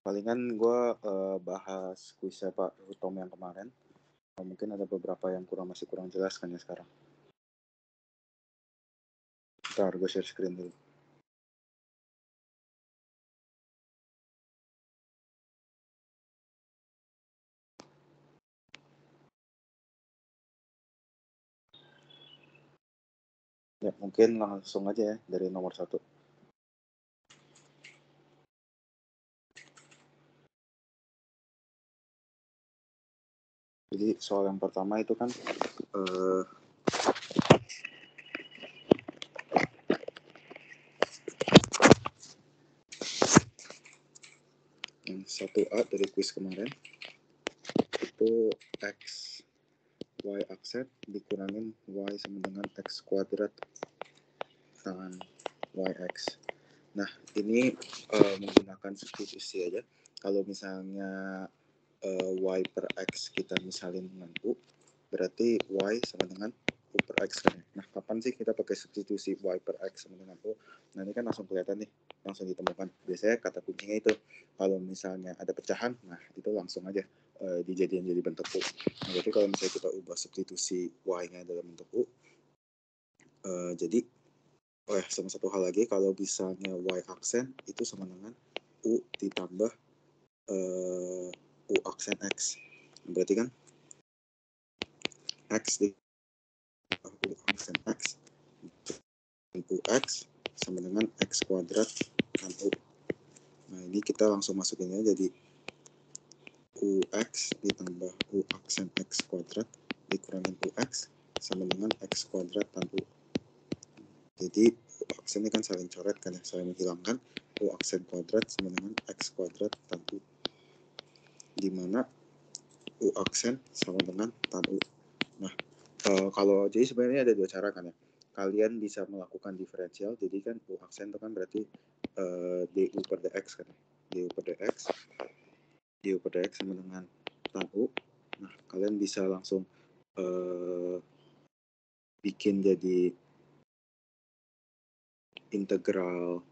Palingan gue bahas kuisnya Pak Tom yang kemarin. Mungkin ada beberapa yang masih kurang jelas kan ya sekarang. Bentar, gue share screen dulu. Ya, mungkin langsung aja ya dari nomor 1. Jadi soal yang pertama itu kan yang 1A dari kuis kemarin itu X Y aksen dikurangin Y sama dengan X kuadrat dengan YX. Nah, ini menggunakan substitusi aja. Kalau misalnya Y per X kita misalin dengan U, berarti Y sama dengan U per X kan. Nah, kapan sih kita pakai substitusi Y per X sama dengan U? Nah, ini kan langsung kelihatan nih, langsung ditemukan. Biasanya kata kuncinya itu, kalau misalnya ada pecahan, nah itu langsung aja dijadiin jadi bentuk U. Nah, berarti kalau misalnya kita ubah substitusi Y-nya dalam bentuk U, jadi sama satu hal lagi, kalau misalnya Y aksen itu sama dengan U ditambah U aksen X. Berarti kan X ditambah U aksen X UX sama dengan X kuadrat kan U. Nah, ini kita langsung masukin aja jadi UX ditambah U aksen X kuadrat dikurangin UX sama dengan X kuadrat tan U. Jadi U aksen ini kan saling coret kan ya, saling menghilangkan. U aksen kuadrat sama dengan X kuadrat tan U, di mana U aksen sama dengan tan U. Nah, kalau jadi sebenarnya ada 2 cara kan ya. Kalian bisa melakukan diferensial, jadi kan U aksen itu kan berarti DU per DX kan ya. DU per DX sama dengan tan U. Nah, kalian bisa langsung bikin jadi integral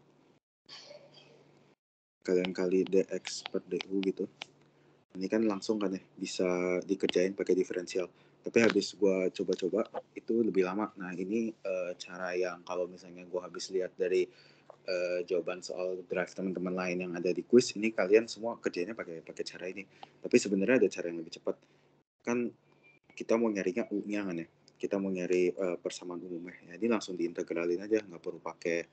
kalian kali DX per DU gitu. Ini kan langsung kan ya, bisa dikerjain pakai diferensial. Tapi habis gue coba-coba, itu lebih lama. Nah, ini cara yang kalau misalnya gue habis lihat dari jawaban soal drive teman-teman lain yang ada di quiz, ini kalian semua kerjanya pakai cara ini. Tapi sebenarnya ada cara yang lebih cepat. Kan kita mau nyarinya U-nya kan ya. Kita mau nyari persamaan umumnya. Jadi langsung diintegralin aja, nggak perlu pakai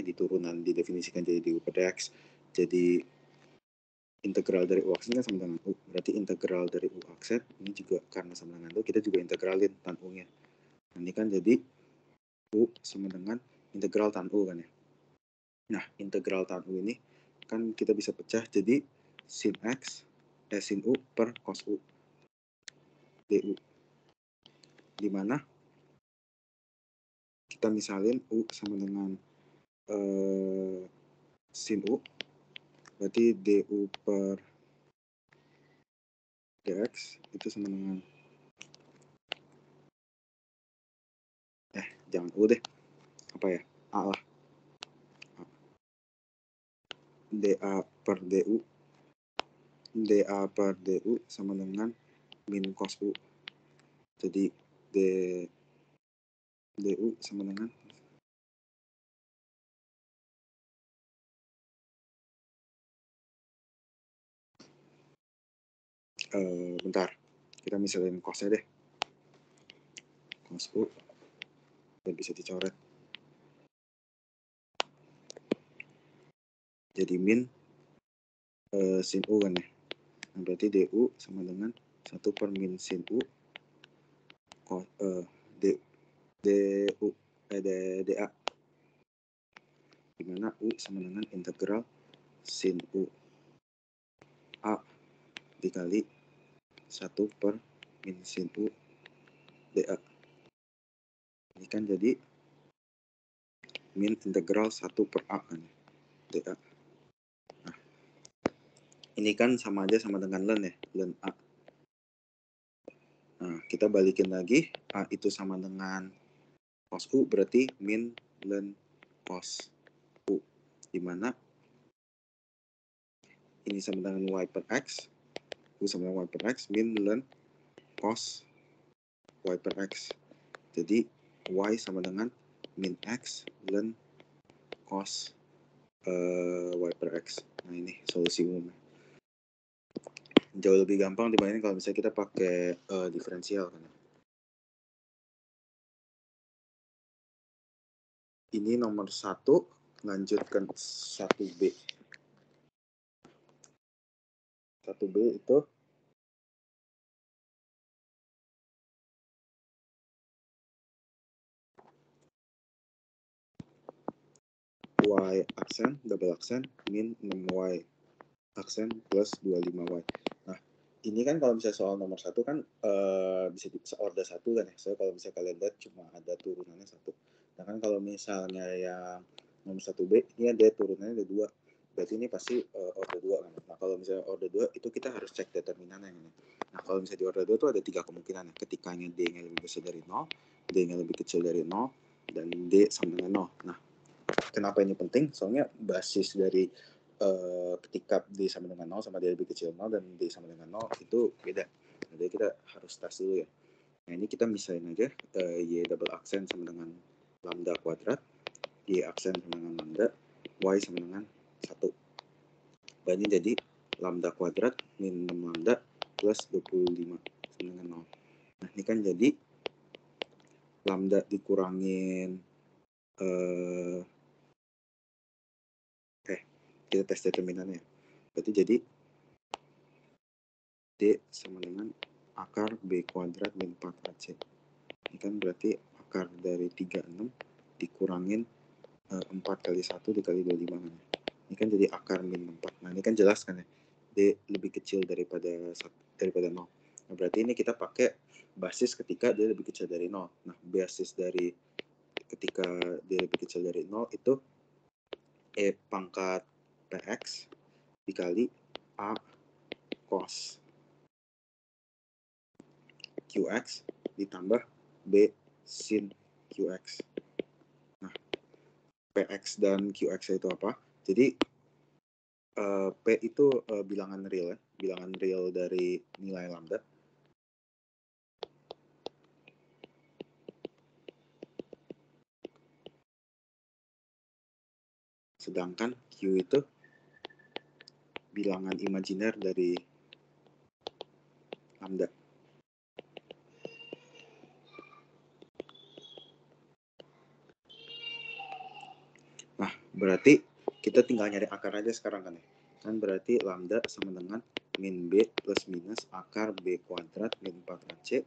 diturunan, didefinisikan jadi U per DX. Jadi integral dari U aksen kan sama dengan U. Berarti integral dari U aksen ini juga karena sama dengan U, kita juga integralin tan U-nya. Nah, ini kan jadi U sama dengan integral tan U kan ya. Nah, integral tan U ini kan kita bisa pecah jadi sin U per cos U du. Di mana kita misalin U sama dengan sin U, berarti du per dx itu sama dengan jangan U deh, apa ya, A lah, dA per du sama dengan min cos U. Jadi du sama dengan bentar, kita misalin cosnya deh, cos U, dan bisa dicoret jadi min sin U kan ya. Nah, berarti du sama dengan 1 per min sin U dA, dimana U sama dengan integral sin U A dikali 1 per min sin U dA. Ini kan jadi min integral 1 per A kan dA. Nah, ini kan sama aja sama dengan len ya, len A. Nah, kita balikin lagi, A itu sama dengan cos U, berarti min len cos U, dimana ini sama dengan y per x, U sama dengan y per x, min ln cos y per x. Jadi y sama dengan min x ln cos y per x. Nah ini solusi umumnya. Jauh lebih gampang dibanding kalau misalnya kita pakai diferensial kan. Ini nomor 1, lanjutkan 1b. 1b itu y aksen, double aksen, min 6y aksen plus 25y. Nah, ini kan kalau misalnya soal nomor 1 kan bisa order 1 kan ya. Soalnya kalau misalnya kalian lihat cuma ada turunannya 1. Nah kan kalau misalnya yang nomor 1b, ini ada turunannya ada 2. Berarti ini pasti order 2 kan. Nah kalau misalnya order 2 itu kita harus cek determinannya kan. Nah kalau misalnya di order 2 itu ada 3 kemungkinan ya. Ketikanya D-nya lebih besar dari 0, D-nya lebih kecil dari 0, dan D sama dengan 0. Nah, kenapa ini penting? Soalnya basis dari ketika D sama dengan 0 sama D lebih kecil 0 dan D sama dengan 0 itu beda. Jadi kita harus tes dulu ya. Nah ini kita misalin aja Y double aksen sama dengan lambda kuadrat, Y aksen sama dengan lambda, Y sama dengan 1. Dan ini jadi lambda kuadrat min 6 lambda plus 25 sama dengan 0. Nah ini kan jadi lambda dikurangin kita tes determinannya. Berarti jadi D sama dengan akar B kuadrat min 4AC. Ini kan berarti akar dari 36 dikurangin 4 kali 1 dikali 25 kan. Ini kan jadi akar min 4. Nah ini kan jelas kan ya. D lebih kecil daripada 0. Nah berarti ini kita pakai basis ketika D lebih kecil dari 0. Nah basis dari ketika D lebih kecil dari 0 itu E pangkat PX dikali A cos QX ditambah B sin QX. Nah, PX dan QX itu apa? Jadi P itu bilangan real ya, bilangan real dari nilai lambda. Sedangkan Q itu bilangan imajiner dari lambda. Nah, berarti kita tinggal nyari akar aja sekarang kan ya. Kan berarti lambda sama dengan min B plus minus akar B kuadrat min 4AC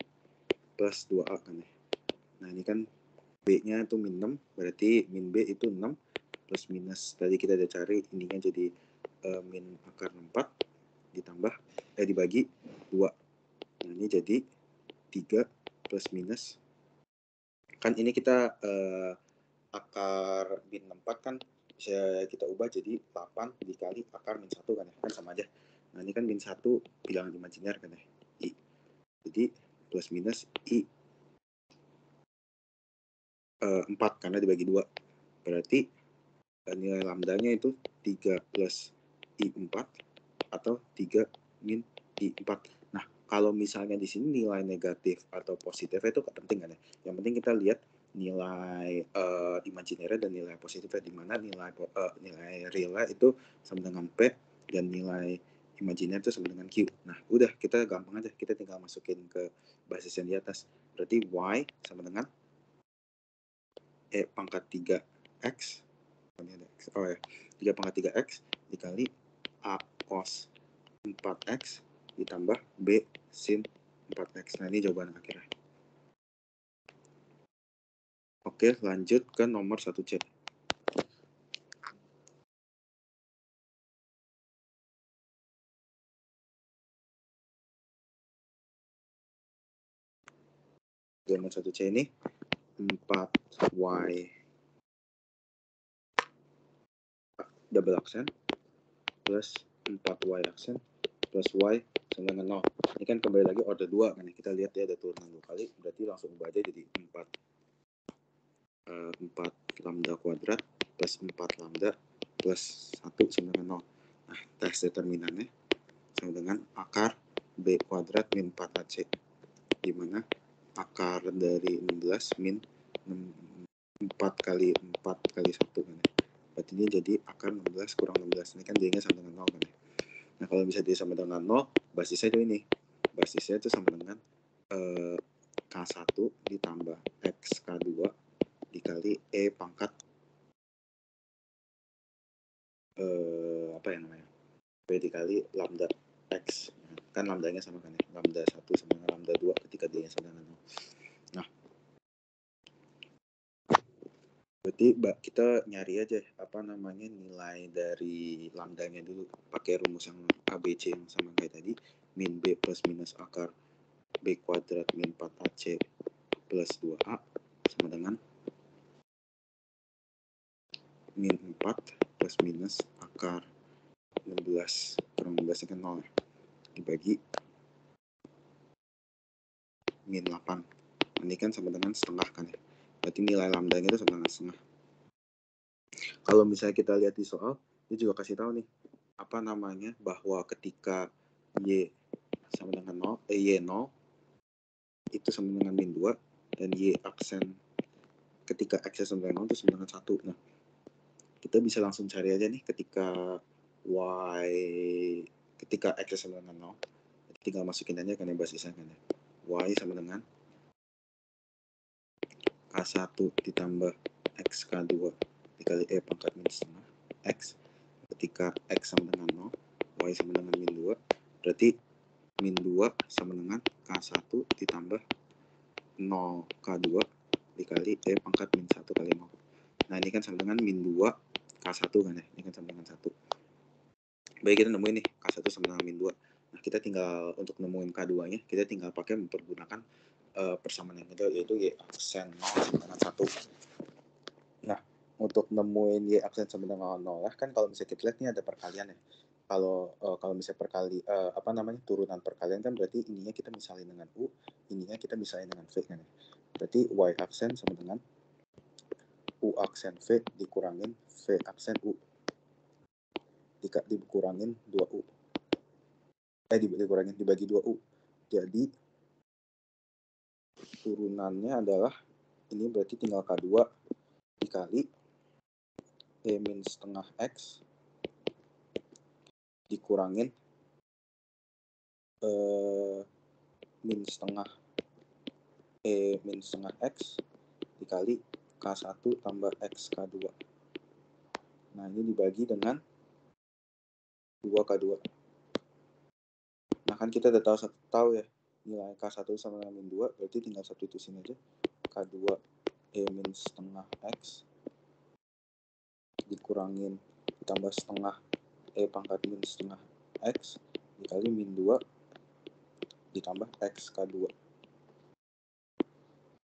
plus 2A kan ya. Nah, ini kan B-nya itu min 6, berarti min B itu 6 plus minus. Tadi kita udah cari, ininya jadi min akar 4 ditambah, dibagi 2. Nah, ini jadi 3 plus minus. Kan ini kita akar min 4 kan bisa kita ubah jadi 8 dikali akar min 1 kan ya, kan sama aja. Nah ini kan min 1 bilangan imajiner kan ya, I. Jadi plus minus I 4 karena dibagi 2. Berarti nilai lambdanya itu 3 plus I 4 atau 3 min I 4. Nah kalau misalnya di sini nilai negatif atau positif itu penting kan ya. Yang penting kita lihat nilai imajiner dan nilai positifnya, di mana nilai realnya itu sama dengan P dan nilai imajiner itu sama dengan Q. Nah udah, kita gampang aja, kita tinggal masukin ke basis yang di atas. Berarti Y sama dengan E pangkat 3X, oh ya, 3 pangkat 3X dikali A cos 4X ditambah B sin 4X. Nah ini jawaban akhirnya. Oke, lanjut ke nomor 1C. Nomor 1C ini 4Y double aksen plus 4Y aksen plus Y sama dengan 0. Ini kan kembali lagi order 2 kan ya. Kita lihat ya ada turunan 2 kali, berarti langsung ubah aja jadi 4 lambda kuadrat plus 4 lambda plus 1 sama dengan 0. Nah tes determinannya sama dengan akar B kuadrat min 4AC, di mana akar dari 16 min 4 kali 4 kali 1 kan ya. Berarti ini jadi akar 16 kurang 16. Ini kan jadinya sama dengan 0 kan ya. Nah, kalau bisa dia sama dengan 0, basisnya itu ini. Basisnya itu sama dengan K1 ditambah X K2 dikali E pangkat apa ya namanya? B dikali lambda X. Kan lambdanya sama kan ya. Lambda 1 sama dengan lambda 2 ketika dia sama dengan 0. Nah, berarti kita nyari aja apa namanya nilai dari lambdanya dulu pakai rumus yang ABC yang sama kayak tadi, min B plus minus akar B kuadrat min 4AC plus 2A sama dengan min 4 plus minus akar 16 kurang 16 ini kan 0 ya, dibagi min 8. Ini kan sama dengan setengah kan ya. Berarti nilai lambdanya itu sama dengan setengah. Kalau misalnya kita lihat di soal, dia juga kasih tahu nih apa namanya bahwa ketika Y sama dengan 0, Y 0 itu sama dengan min 2 dan Y aksen ketika X sama dengan 0 itu sama dengan 1. Nah, kita bisa langsung cari aja nih ketika X sama dengan 0, tinggal masukin aja kan ya basisnya kan ya. Y sama dengan K1 ditambah XK2 dikali E pangkat min setengah X. Ketika X sama dengan 0, Y sama dengan min 2, berarti min 2 sama dengan K1 ditambah 0 K2 dikali E pangkat min 1 kali 0. Nah, ini kan sama dengan min 2 K1 kan ya, ini kan sama dengan 1. Baik, kita nemuin nih K1 sama dengan min 2. Nah, kita tinggal untuk nemuin K2 nya, kita tinggal pakai mempergunakan persamaan yang kedua, yaitu Y aksen 0 sama dengan 1. Nah, untuk nemuin Y aksen sama dengan 0 lah, kan kalau misalnya kita lihat ini ada perkalian ya. Kalau misalnya turunan perkalian kan berarti ininya kita misalin dengan U, ininya kita misalin dengan V kan ya. Berarti Y aksen sama dengan U aksen V dikurangin V aksen U dikurangin 2U. Dibagi 2U. Jadi turunannya adalah ini berarti tinggal K2 dikali E min setengah X dikurangin min setengah E min setengah X dikali K1 tambah X K2. Nah, ini dibagi dengan 2K2. Nah, kan kita udah tahu ya nilai K1 sama dengan min 2, berarti tinggal substitusin aja. K2 E min setengah X dikurangin ditambah setengah E pangkat min setengah X dikali min 2 ditambah X K2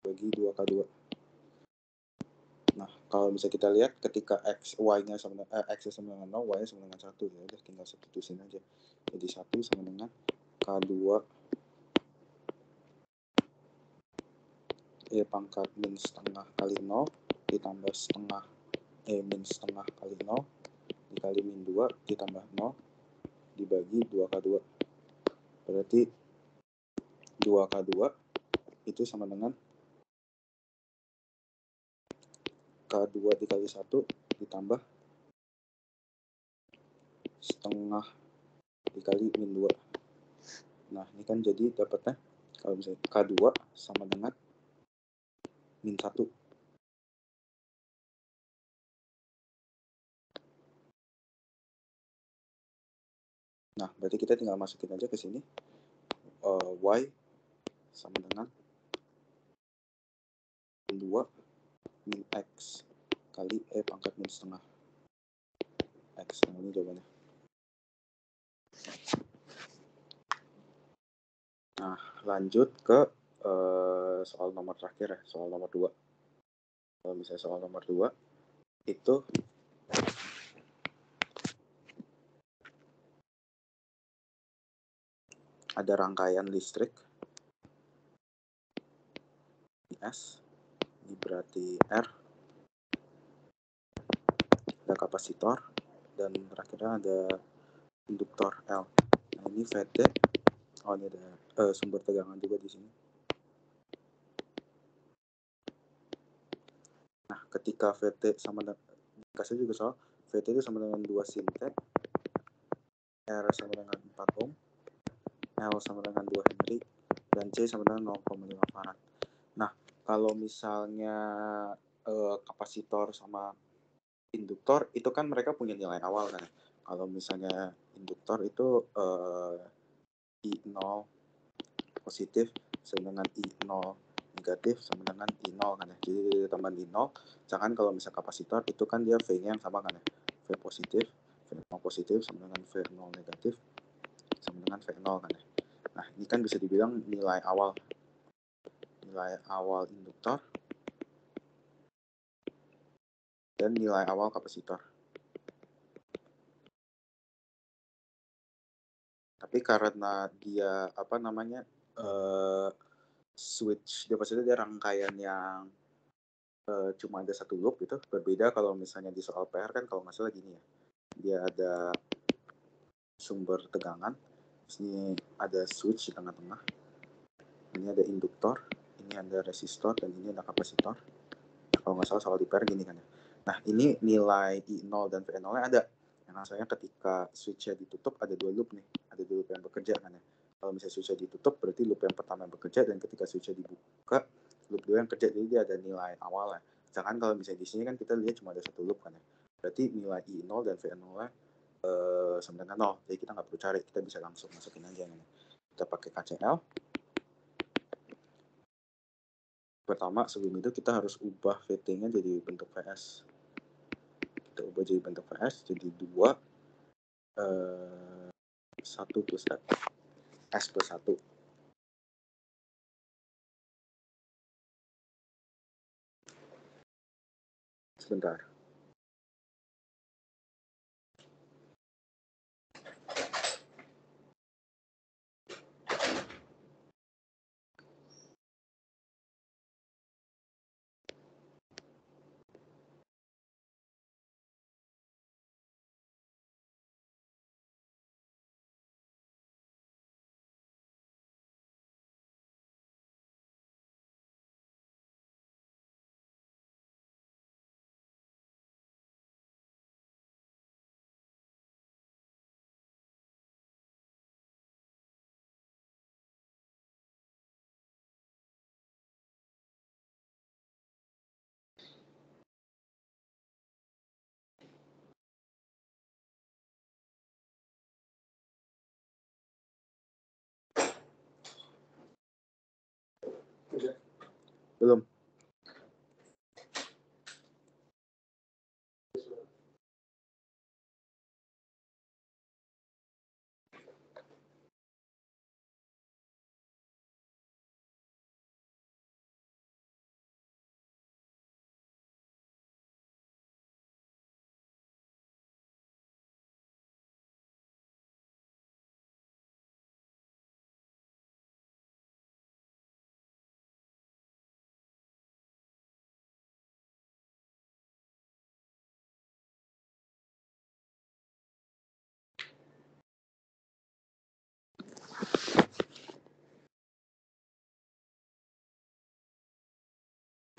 bagi 2K2. Nah, kalau bisa kita lihat ketika Y-nya sama dengan X sama dengan 0, Y-nya sama dengan 1, ya udah tinggal substitusin aja. Jadi 1 sama dengan K2 E pangkat min setengah kali 0 ditambah setengah E min setengah kali 0 dikali min 2 ditambah 0 dibagi 2K2. Berarti 2K2 itu sama dengan K2 dikali 1 ditambah setengah dikali min 2. Nah, ini kan jadi dapatnya kalau misalnya K2 sama dengan min 1. Nah, berarti kita tinggal masukin aja ke sini. Y sama dengan min 2 min X kali E pangkat min setengah X. Nah, ini jawabannya. Nah, lanjut ke soal nomor terakhir ya, soal nomor 2. Kalau misalnya soal nomor 2 itu ada rangkaian listrik S, ini berarti R, ada kapasitor, dan terakhirnya ada induktor L. Nah, ini VT. Oh, ini ada sumber tegangan juga di sini. Nah, ketika VT sama dengan, kasih juga soal VT itu sama dengan 2 sintek, R sama dengan 4 ohm, L sama dengan 2 Henry, dan C sama dengan 0,5 farad. Nah, kalau misalnya kapasitor sama induktor itu kan mereka punya nilai awal kan. Kalau misalnya induktor itu I0 positif sama dengan I0 negatif sama dengan I0 kan ya. Jadi tambah I0. Sedangkan kalau misalnya kapasitor itu kan dia V-nya yang sama kan ya. V positif, V0 positif sama dengan V0 negatif sama dengan V0 kan ya. Nah, ini kan bisa dibilang nilai awal induktor dan nilai awal kapasitor. Tapi karena dia switch, dia maksudnya dia rangkaian yang cuma ada satu loop gitu, berbeda kalau misalnya di soal PR kan kalau nggak salah gini ya, dia ada sumber tegangan, ini ada switch di tengah-tengah, ini ada induktor, ini ada resistor, dan ini ada kapasitor. Kalau nggak salah soal di PR gini kan ya. Nah, ini nilai I0 dan V0 nya ada. Yang asalnya ketika switch-nya ditutup ada dua loop nih, ada dua loop yang bekerja kan ya. Kalau misalnya switch-nya ditutup berarti loop yang pertama yang bekerja, dan ketika switch-nya dibuka loop dua yang kerja, jadi dia ada nilai awalnya. Sedangkan kalau misalnya di sini kan kita lihat cuma ada satu loop kan ya. Berarti nilai I0 dan V0 nya sama dengan 0. Jadi kita nggak perlu cari, kita bisa langsung masukin aja nih. Kita pakai KCL. Pertama sebelum itu kita harus ubah VT-nya jadi bentuk VS. Kita ubah jadi bentuk VS jadi 2 1 plus S plus 1. Sebentar. Belum.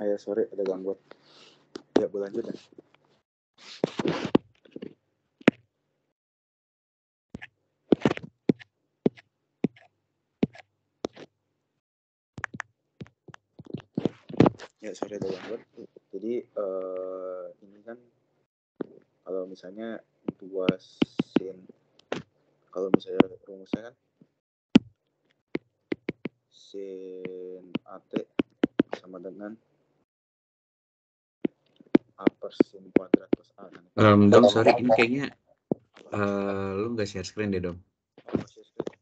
Ayo, sorry ada gangguan. Ya, boleh lanjut ya. Ya, sorry ada gangguan. Jadi ini kan kalau misalnya 2 sin, kalau misalnya rumusnya kan sin AT sama dengan A per sin kuadrat plus A kan. Dom, sorry, ini kayaknya lu nggak share screen deh, Dom. Share screen.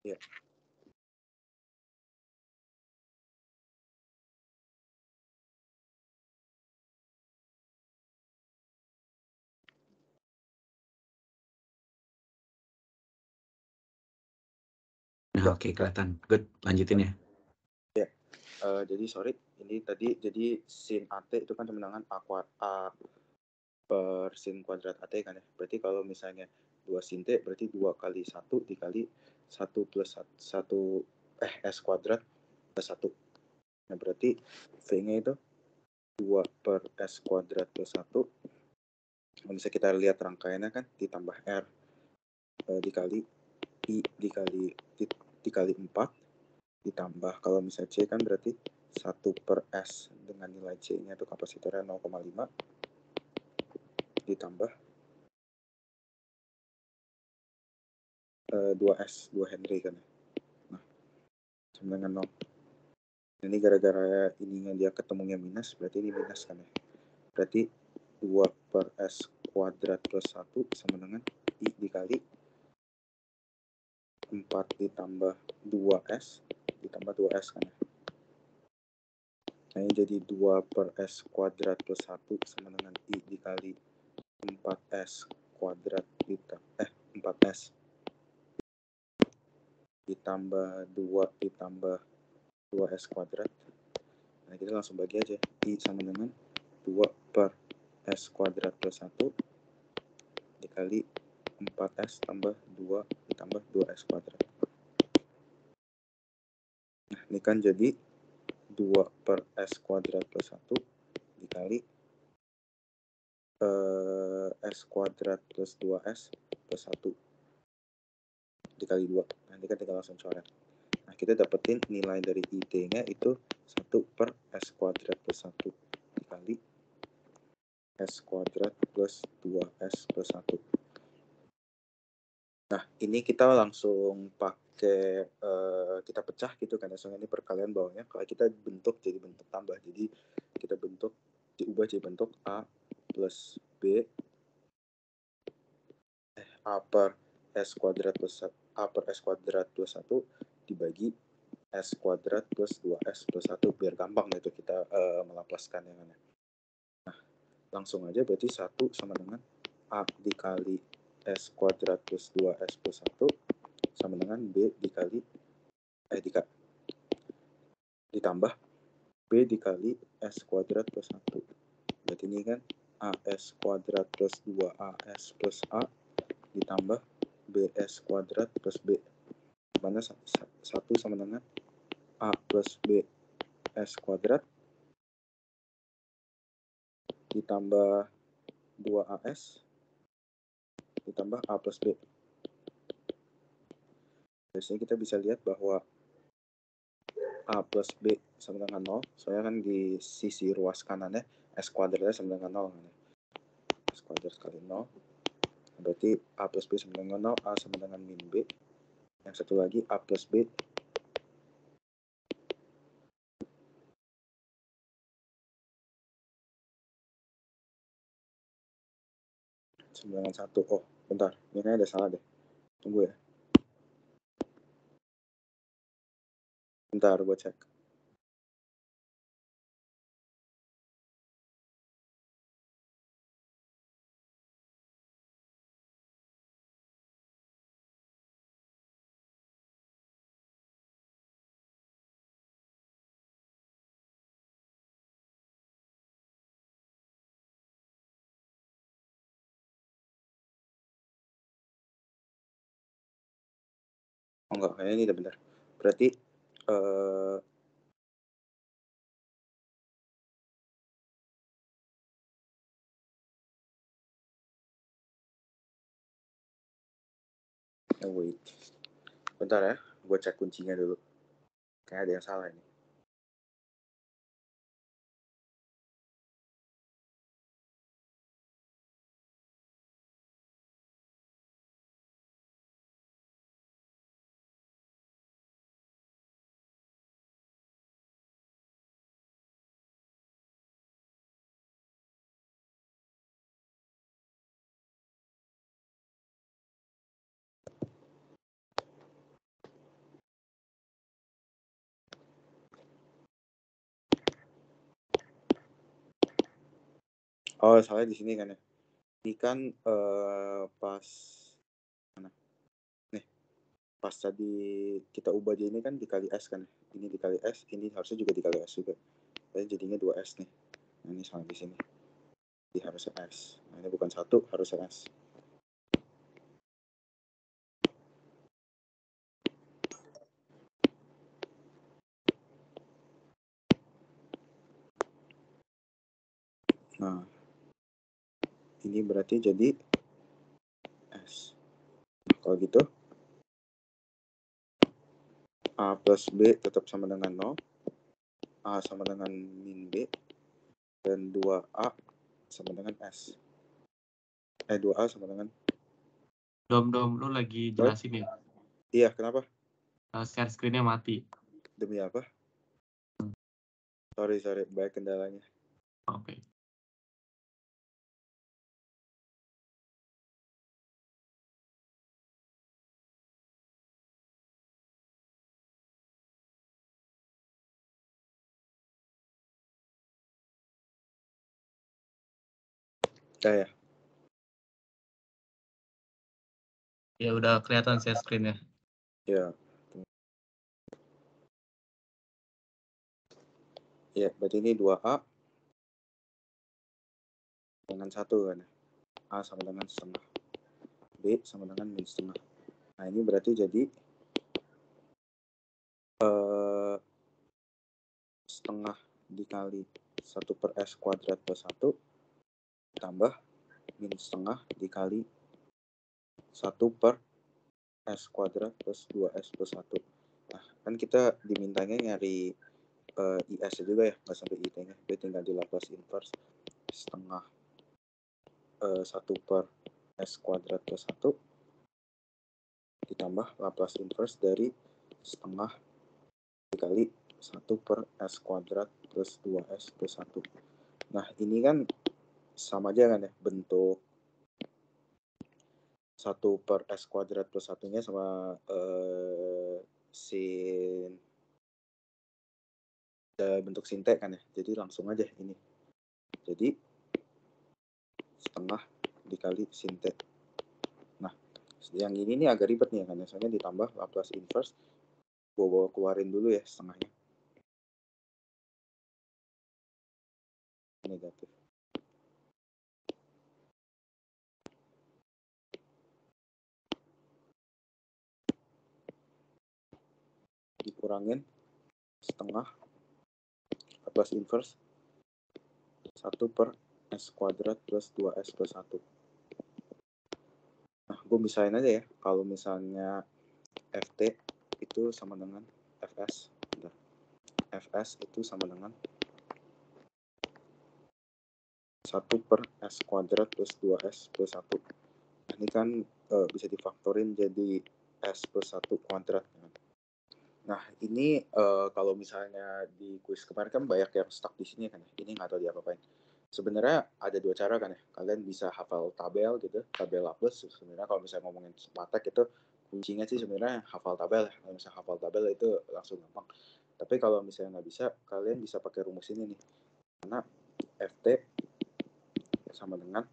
Ya. Nah, oke, kelihatan. Good, lanjutin ya. Jadi sorry, ini tadi jadi sin AT itu kan sama dengan A per sin kuadrat AT kan ya. Berarti kalau misalnya 2 sin T berarti 2 kali 1 dikali 1 plus 1 S kuadrat plus 1. Nah berarti V-nya itu 2 per S kuadrat plus 1. Kalau misalnya kita lihat rangkaiannya kan ditambah R dikali I dikali 4 ditambah kalau misalnya C kan berarti 1 per S dengan nilai C-nya itu kapasitornya 0,5 ditambah 2S, 2 Henry kan ya. Nah, sama dengan 0. Ini gara-gara ininya dia ketemunya minus, berarti ini minus kan ya. Berarti 2 per S kuadrat plus 1 sama dengan I dikali 4 ditambah 2S ditambah 2S kan ya. Nah ini jadi 2 per S kuadrat plus 1 sama dengan I dikali 4S kuadrat 4S ditambah 2 ditambah 2S kuadrat. Nah kita langsung bagi aja. I sama dengan 2 per S kuadrat plus 1 dikali 4S tambah 2 ditambah 2S kuadrat. Nah ini kan jadi 2 per S kuadrat plus 1 dikali S kuadrat plus 2S plus 1 dikali 2. Nanti kan tinggal langsung coret. Nah kita dapetin nilai dari IT-nya itu 1 per S kuadrat plus 1 dikali S kuadrat plus 2S plus 1. Nah ini kita langsung pakai kita pecah gitu kan. Soalnya ini perkalian bawahnya. Kalau kita bentuk jadi bentuk tambah. Jadi kita bentuk diubah jadi bentuk A plus B A per S kuadrat plus A per S kuadrat plus 1 dibagi S kuadrat plus 2S plus 1 biar gampang gitu kita melapaskan yang mana. Nah, langsung aja berarti 1 sama dengan A dikali S kuadrat plus 2S plus 1 sama dengan B dikali ditambah B dikali S kuadrat plus 1. Berarti ini kan AS kuadrat plus 2AS plus A ditambah BS kuadrat plus B, mana 1 sama dengan A plus B S kuadrat ditambah 2AS ditambah A plus B. Dari sini kita bisa lihat bahwa A plus B sama dengan 0, soalnya kan di sisi ruas kanannya S kuadratnya sama dengan 0 kan ya. S kuadrat kali 0 berarti A plus B sama dengan 0, A sama dengan min B. Yang satu lagi A plus B sama dengan 1. Oh bentar, ini ada salah deh, tunggu ya, bentar gue cek. Oh enggak, kayaknya ini udah benar. Berarti wait, bentar ya, gue cek kuncinya dulu. Kayak ada yang salah ini. Oh salah di sini kan ya. Ini kan pas mana? Nih. pas tadi kita ubah dia ini kan dikali S kan, ini dikali S, ini harusnya juga dikali S juga, jadi jadinya 2S nih. Nah ini sama di sini, jadi harusnya S. Nah ini bukan 1, harusnya S. Nah ini berarti jadi S. Nah, kalau gitu A plus B tetap sama dengan 0, A sama dengan min B, dan 2A sama dengan S. 2A sama dengan... Dom, lu lagi jelasin ya? Iya, kenapa? Share screen-nya mati. Demi apa? Sorry, banyak kendalanya. Oke. Ya. Ya udah kelihatan share screen-nya. Ya. Ya, berarti ini 2A dengan 1 kan. A sama dengan setengah. B sama dengan min setengah. Nah, ini berarti jadi setengah dikali 1 per S kuadrat plus 1 tambah min setengah dikali 1 per S kuadrat plus 2S plus 1. Nah, kan kita dimintanya nyari IS juga ya, nggak sampai IT-nya. Jadi tinggal di Laplace inverse setengah 1 per S kuadrat plus 1 ditambah Laplace inverse dari setengah dikali 1 per S kuadrat plus 2S plus 1. Nah, ini kan sama aja kan ya, bentuk 1 per S kuadrat plus 1-nya sama sin bentuk sin T kan ya. Jadi langsung aja ini. Jadi setengah dikali sin T. Nah, yang ini nih agak ribet nih kan ya. Soalnya ditambah Laplace inverse. Gue keluarin dulu ya setengahnya. Negatif. Dikurangin setengah Laplace inverse 1 per S kuadrat plus 2S plus 1. Nah, gue misalin aja ya. Kalau misalnya FT itu sama dengan FS. Bentar. FS itu sama dengan 1 per S kuadrat plus 2S plus 1. Nah, ini kan bisa difaktorin jadi S plus 1 kuadrat. Nah, ini kalau misalnya di kuis kemarin kan banyak yang stuck di sini kan ya. Ini nggak tahu diapa-apain. Sebenarnya ada dua cara kan ya. Kalian bisa hafal tabel gitu, tabel Laplace. Sebenarnya kalau misalnya ngomongin matek itu kuncinya sih sebenarnya hafal tabel ya. Kalau misalnya hafal tabel itu langsung gampang. Tapi kalau misalnya nggak bisa, kalian bisa pakai rumus ini nih. Karena FT sama dengan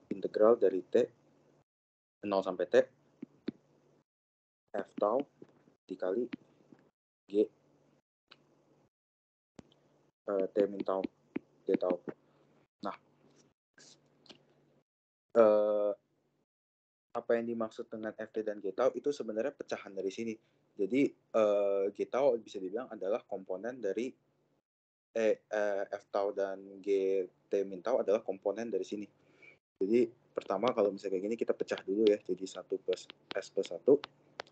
integral dari T 0 sampai T F tau dikali G T min tau D tau. Nah, apa yang dimaksud dengan FT dan G tau itu sebenarnya pecahan dari sini. Jadi G tau bisa dibilang adalah komponen dari F tau dan G T min tau adalah komponen dari sini. Jadi pertama kalau misalnya kayak gini kita pecah dulu ya. Jadi 1 plus S plus 1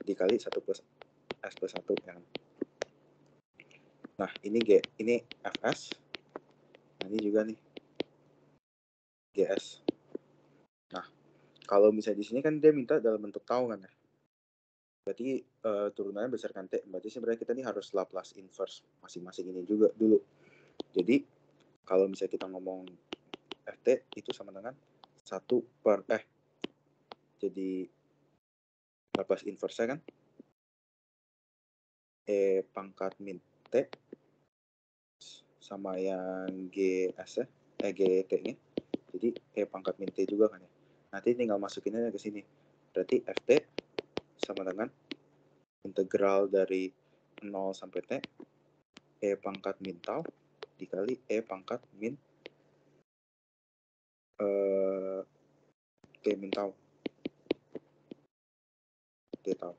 dikali 1 plus S plus 1 ya. Nah, ini G, ini Fs. Nah, ini juga nih GS. Nah, kalau misalnya di sini kan dia minta dalam bentuk tau kan ya. Berarti turunannya berdasarkan T. Berarti sebenarnya kita nih harus Laplace inverse masing-masing ini juga dulu. Jadi kalau misalnya kita ngomong FT itu sama dengan 1 per jadi Laplace inverse kan E pangkat min T sama yang GS ya, GT-nya. Jadi E pangkat min T juga kan ya. Nanti tinggal masukinnya ke sini. Berarti FT sama dengan integral dari 0 sampai T E pangkat min tau dikali E pangkat min T min tau T tau.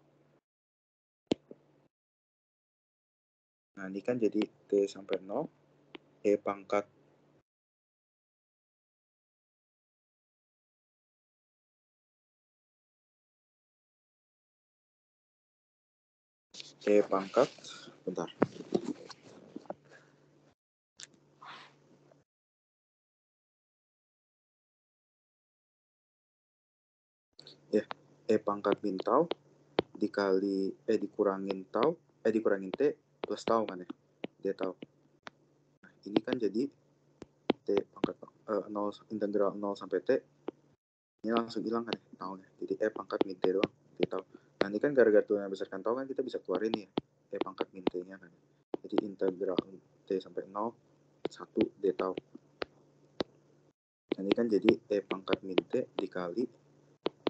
Nah ini kan jadi T sampai 0 E pangkat bentar. Ya, E pangkat min tau dikali dikurangin tau dikurangin T plus tau kan ya, dia tau. Nah, ini kan jadi T pangkat 0 integral 0 sampai T ini langsung hilang kan ya taunya, jadi E pangkat min T doang, T tau. Nah ini kan gara-gara tuh yang besarkan tau kan kita bisa keluarin nih ya, E pangkat min T nya kan, jadi integral T sampai 0 1 D tau. Nah, ini kan jadi E pangkat min T dikali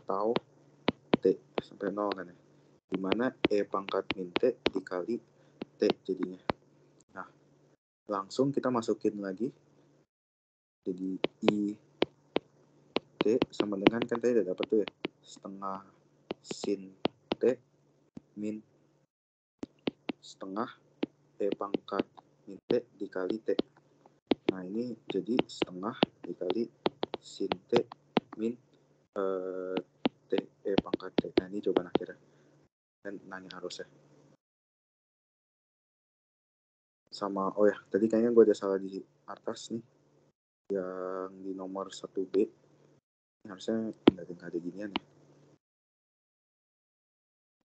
tau T sampai 0 kan ya, dimana E pangkat min T dikali T jadinya. Nah langsung kita masukin lagi, jadi I T sama dengan kan tadi udah dapat tuh ya, setengah sin T min setengah E pangkat min T dikali T. Nah ini jadi setengah dikali sin T min T E pangkat T. Nah ini jawaban akhirnya, dan nanya harusnya. Sama, oh ya tadi kayaknya gue ada salah di atas nih, yang di nomor 1B ini harusnya nggak ada ginian ya,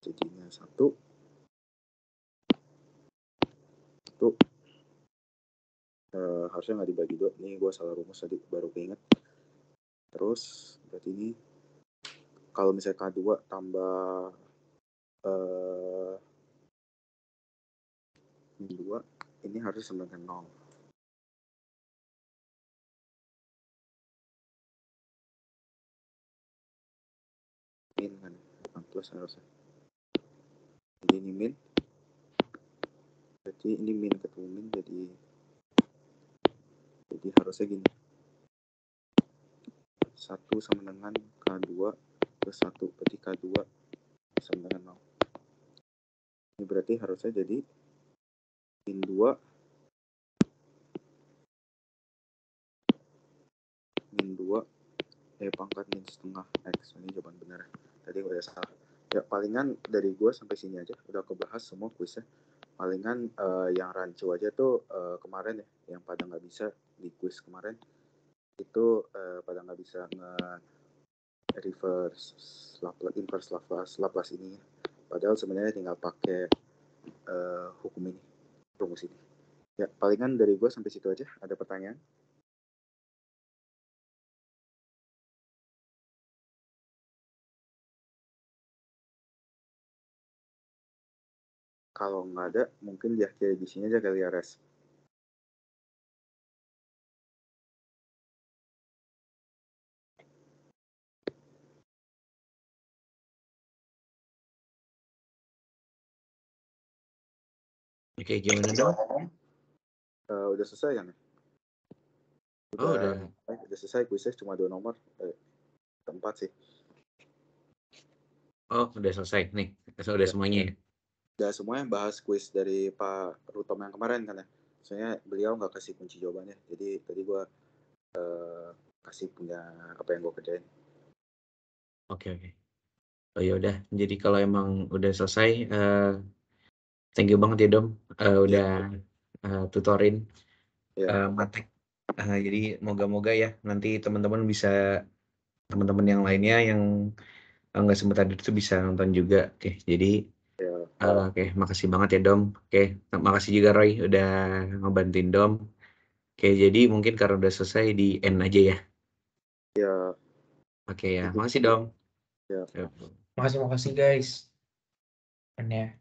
jadinya 1 harusnya nggak dibagi 2. Ini gue salah rumus tadi, baru keinget. Terus berarti ini kalau misalnya K2 tambah min 2 ini harus sama dengan 0. Min kan, plus harusnya. Jadi ini min, berarti ini min ketemu min, jadi harusnya gini, 1 sama dengan K2 plus 1, berarti K2 sama dengan 0. Ini berarti harusnya jadi min 2 E pangkat min setengah X. Ini jawaban benar. Tadi gue udah salah. Ya palingan dari gue sampai sini aja, udah kebahas semua kuisnya. Palingan yang rancu aja tuh kemarin ya, yang pada nggak bisa di kuis kemarin itu pada nggak bisa reverse inverse Laplace ini. Padahal sebenarnya tinggal pakai hukum ini, rumus ini. Ya palingan dari gue sampai situ aja. Ada pertanyaan? Kalau nggak ada, mungkin diakhiri di sini aja kali ya, Res. Oke, gimana dong? Udah selesai kan? Udah selesai kuisnya, cuma 2 nomor. 4 sih. Oh, udah selesai nih. Udah semuanya ya? Udah semuanya bahas kuis dari Pak Rutom yang kemarin kan ya. Soalnya beliau nggak kasih kunci jawabannya. Jadi tadi gue kasih punya apa yang gue kerjain. Oke. Oh ya udah. Jadi kalau emang udah selesai, thank you banget ya Dom. Udah tutorin matek. Jadi moga-moga ya nanti teman-teman yang lainnya yang nggak sempat hadir itu bisa nonton juga. Oke, jadi oke, makasih banget ya Dom. Oke, makasih juga Roy udah ngebantuin Dom. Oke, jadi mungkin karena udah selesai di end aja ya. Ya. Oke ya, makasih Dom. Ya. Makasih guys. Ya.